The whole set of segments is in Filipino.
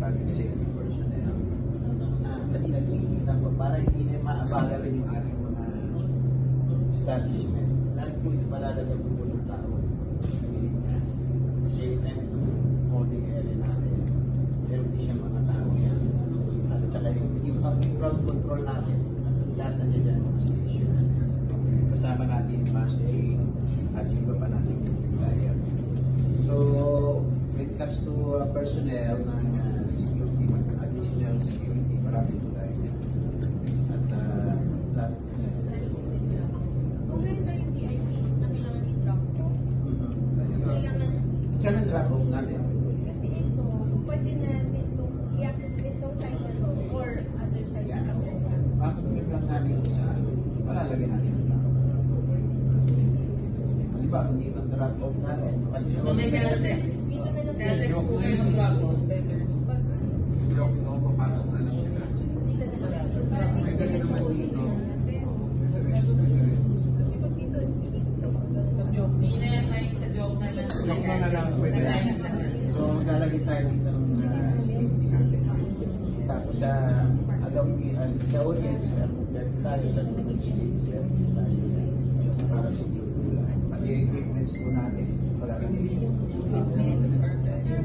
public safety personnel na pati nagkikita po para hindi na maabaga rin yung ating mga establishment. Lahat po ito palalagyan po ng tao. Same time, holding area natin. Pero hindi siya mga tao yan. At saka yung crowd control natin, lahat na dyan mga station. Kasama natin yung mass aid at yung iba pa natin yung kaya. So, when it comes to personnel ng security, additional security, marami po tayo. At lahat. Kung meron tayong VIPs na kailangan i-drop po, kailangan Siya ng drop off natin. kasi ito, pwede natin itong i-access itong site na to or other sites na to. Bakit lang namin sa palalagyan natin ang tao. Di ba, hindi itong drop off natin. So may teletex. Dito na lang Teletex po kayo mag-drop off. Pag Joke, no, papasok na lang sila. dito na lang. Para at least diretso holding na lang natin. Kasi pag dito, iikot ka pa doon sa job. Hindi na yan may sa joke na lang. Joke na lang, Sa pwede. line at lahat. So, lalagay tayo dito ng security natin. Tapos sa sa audience, meron tayo sa stage, para sa pati equipments po natin. Sir,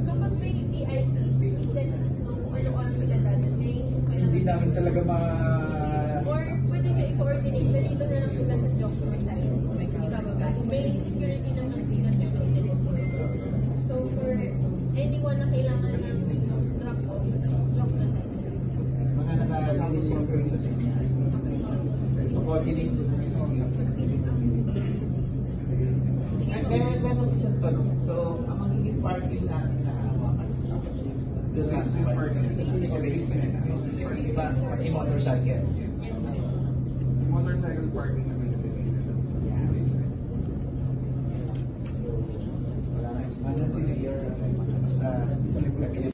kapag may VIPs, is that is no ano sila dadating? Hindi namin talaga Or pwede nyo i-coordinate na dito na lang sila sa job site. May security naman sila sa So for anyone na kailangan ng drop off, job na site. mga naka-resolve ko ito sa inyo. Coordinate ko na meron isang tanong. So, ang magiging parking natin na doon na sa parking pati motorcycle. Yes, sir. Motorcycle parking na Wala na, it's not a senior, basta